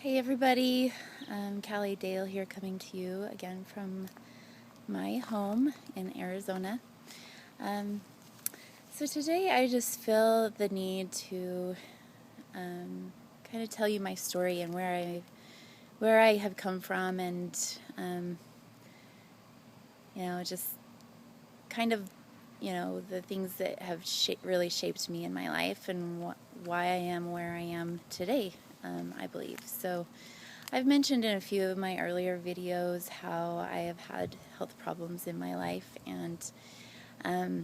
Hey everybody, Callie Dale here coming to you again from my home in Arizona. Um, so today I just feel the need to kind of tell you my story and where I have come from, and just kind of the things that have really shaped me in my life and why I am where I am today. I believe so. I've mentioned in a few of my earlier videos how I have had health problems in my life, and I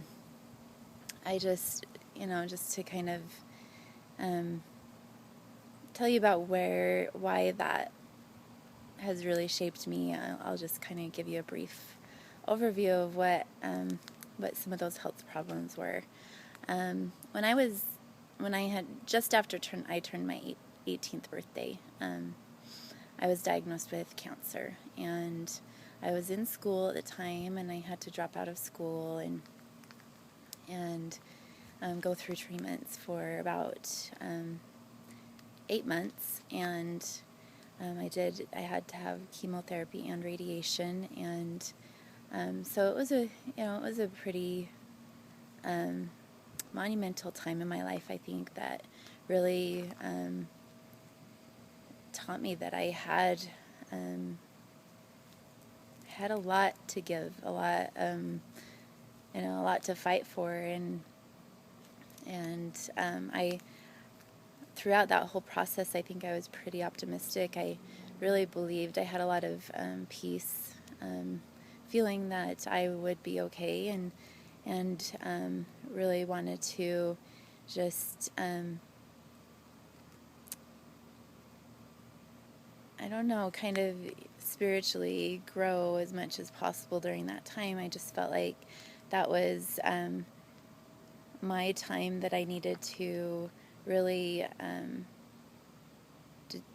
just to kind of tell you about why that has really shaped me. I'll just kind of give you a brief overview of what some of those health problems were. When I had just after I turned my 18th birthday. I was diagnosed with cancer, and I was in school at the time, and I had to drop out of school and go through treatments for about 8 months, and I had to have chemotherapy and radiation, and so it was a pretty monumental time in my life. I think that really taught me that I had a lot to give, a lot to fight for, and I throughout that whole process, I think I was pretty optimistic. I really believed I had a lot of peace, feeling that I would be okay, and really wanted to just I don't know, kind of spiritually grow as much as possible during that time. I just felt like that was my time that I needed to really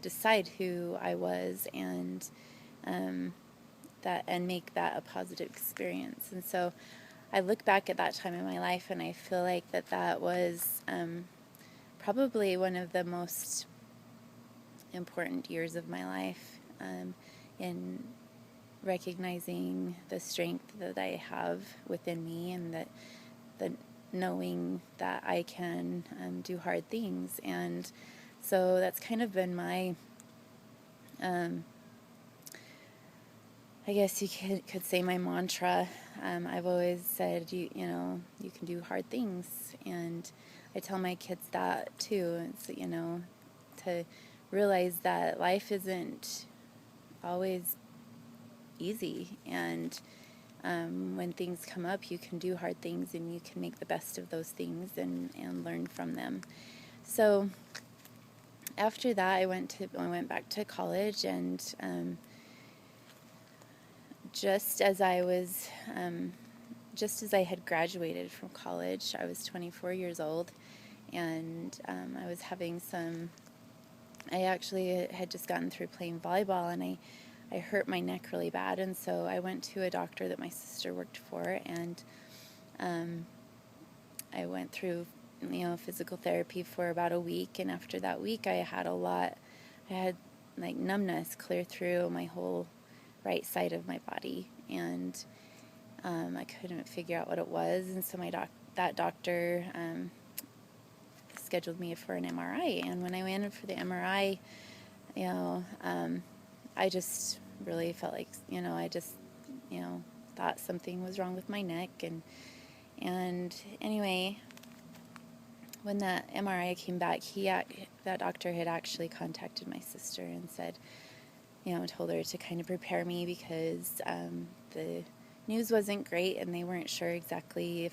decide who I was, and make that a positive experience. And so I look back at that time in my life, and I feel like that was probably one of the most important years of my life, in recognizing the strength that I have within me, and the knowing that I can do hard things. And so that's kind of been my I guess you could say my mantra. I've always said you can do hard things, and I tell my kids that too. It's to realize that life isn't always easy, and when things come up, you can do hard things, and you can make the best of those things and learn from them. So after that, I went back to college, and just as I had graduated from college, I was 24 years old, and I was having I actually had just gotten through playing volleyball, and I hurt my neck really bad, and so I went to a doctor that my sister worked for, and I went through physical therapy for about a week, and after that week I had like numbness clear through my whole right side of my body, and I couldn't figure out what it was, and so that doctor scheduled me for an MRI, and when I went in for the MRI, I just really felt like, I just, thought something was wrong with my neck, and anyway, when that MRI came back, that doctor had actually contacted my sister and said, told her to kind of prepare me, because the news wasn't great, and they weren't sure exactly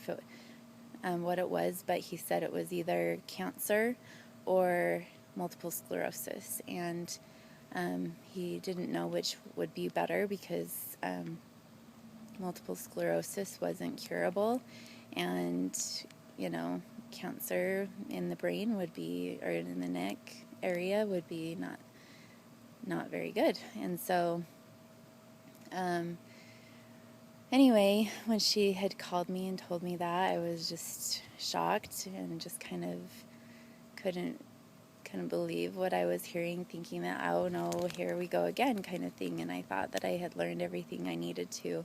what it was, but he said it was either cancer or multiple sclerosis, and he didn't know which would be better, because multiple sclerosis wasn't curable, and cancer in the brain or in the neck area would be not very good. And so anyway, when she had called me and told me that, I was just shocked and just kind of couldn't couldn't believe what I was hearing, thinking that, oh no, here we go again kind of thing. And I thought that I had learned everything I needed to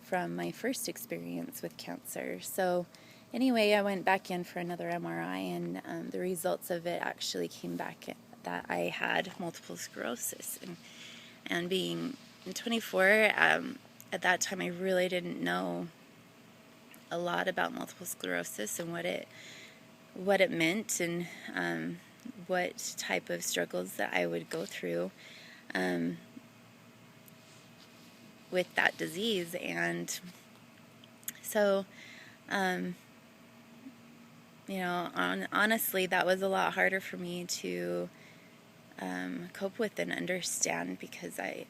from my first experience with cancer. So anyway, I went back in for another MRI, and the results of it actually came back that I had multiple sclerosis. And being 24, at that time I really didn't know a lot about multiple sclerosis and what it meant, and what type of struggles that I would go through with that disease. And so honestly, that was a lot harder for me to cope with and understand, because I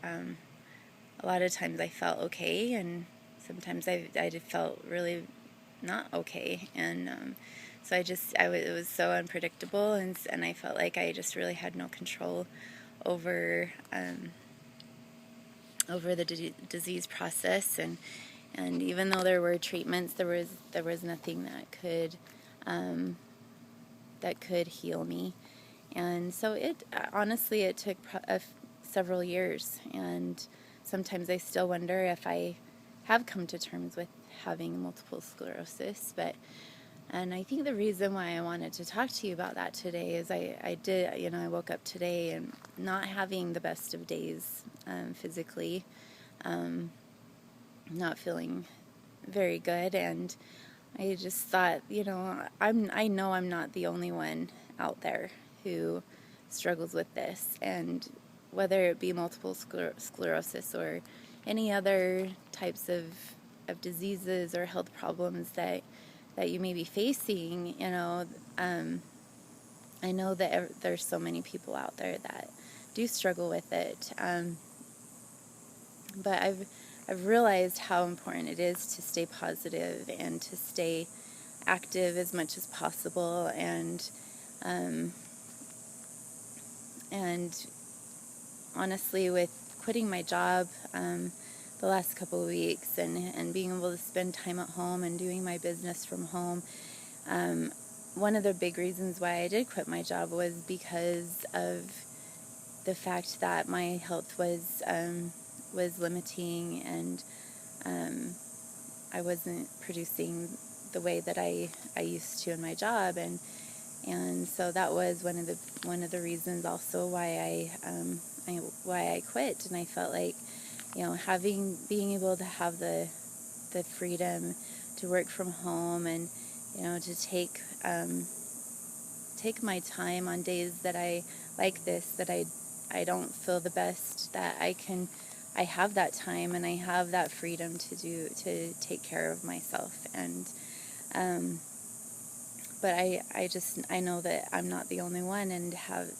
a lot of times I felt okay, and sometimes I felt really not okay. And so it was so unpredictable, and I felt like I just really had no control over the disease process. And even though there were treatments, there was nothing that could heal me. And so it took several years, and sometimes I still wonder if I have come to terms with having multiple sclerosis. And I think the reason why I wanted to talk to you about that today is I woke up today and not having the best of days physically, not feeling very good, and I just thought, I know I'm not the only one out there who struggles with this, and whether it be multiple sclerosis or any other types of diseases or health problems that you may be facing, I know that there's so many people out there that do struggle with it, but I've realized how important it is to stay positive and to stay active as much as possible, and honestly, with quitting my job the last couple of weeks, and being able to spend time at home and doing my business from home, one of the big reasons why I did quit my job was because of the fact that my health was limiting, and I wasn't producing the way that I used to in my job, and so that was one of the reasons also why I quit. And I felt like, being able to have the freedom to work from home, and to take my time on days that I like this, that I don't feel the best, that I have that time and I have that freedom to take care of myself. And but I know that I'm not the only one, and have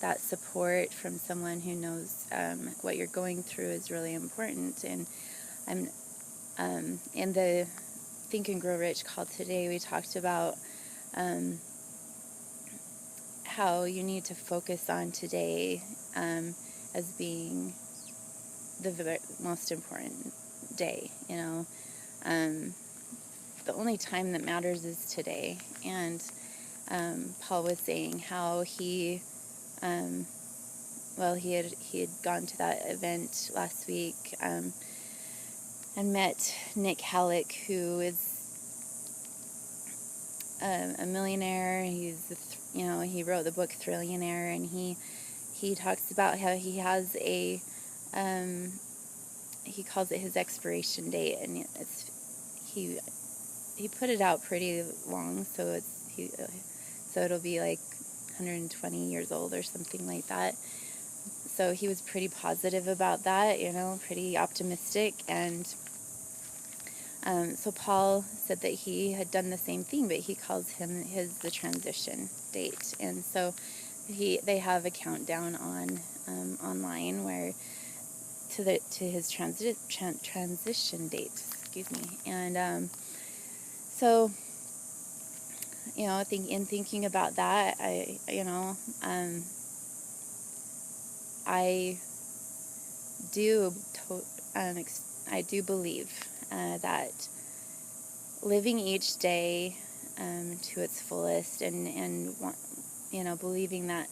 that support from someone who knows what you're going through is really important. And I'm in the Think and Grow Rich call today, we talked about how you need to focus on today as being the most important day. The only time that matters is today. And Paul was saying how he had gone to that event last week and met Nick Halleck, who is a millionaire. He wrote the book Thrillionaire, and he talks about how he has a he calls it his expiration date, and he put it out pretty long, so it'll be like 120 years old or something like that. So he was pretty positive about that, pretty optimistic. And so Paul said that he had done the same thing, but he calls the transition date. And so they have a countdown on online where to his transition date. Excuse me. And so thinking about that, I do believe that living each day to its fullest, and believing that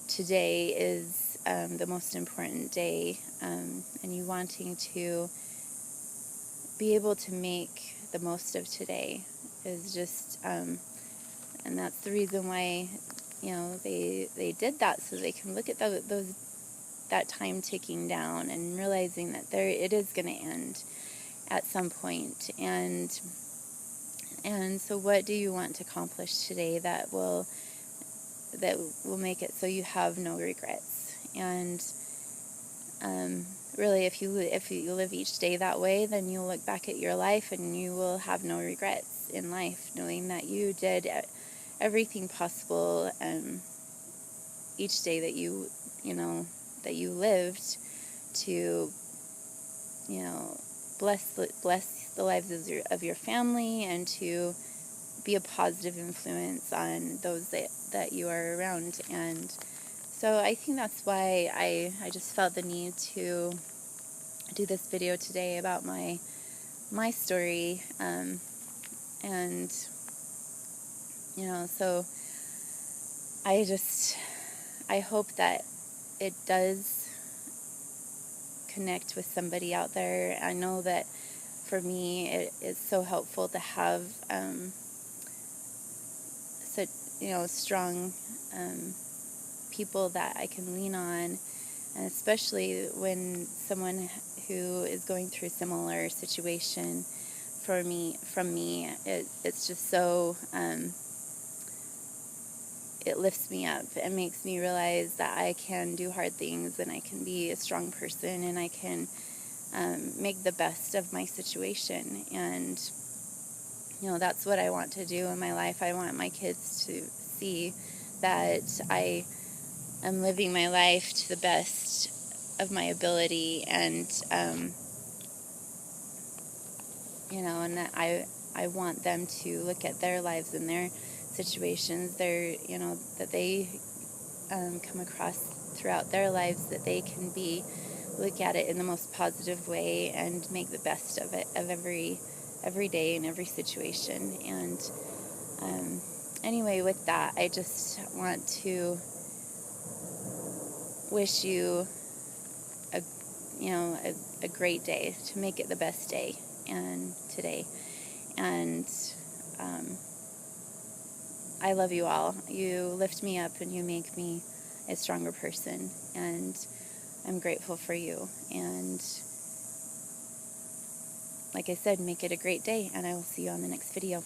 today is the most important day, and you wanting to be able to make the most of today is just, and that's the reason why, they did that, so they can look at that time ticking down and realizing that it is going to end at some point. And so what do you want to accomplish today that will make it so you have no regrets? And really, if you live each day that way, then you'll look back at your life and you will have no regrets in life, knowing that you did everything possible each day that you lived to bless the lives of your family, and to be a positive influence on those that you are around. And so I think that's why I just felt the need to do this video today about my story, and so I hope that it does connect with somebody out there. I know that for me it is so helpful to have such strong people that I can lean on, and especially when someone who is going through a similar situation from me, it's just so it lifts me up and makes me realize that I can do hard things, and I can be a strong person, and I can make the best of my situation. And that's what I want to do in my life. I want my kids to see that I am living my life to the best of my ability, and and that I want them to look at their lives and their situations, that they come across throughout their lives, that they can look at it in the most positive way and make the best of it, of every day and every situation. And anyway, with that, I just want to wish you a great day, to make it the best day and today. And I love you all. You lift me up and you make me a stronger person, and I'm grateful for you. And like I said, make it a great day, and I will see you on the next video.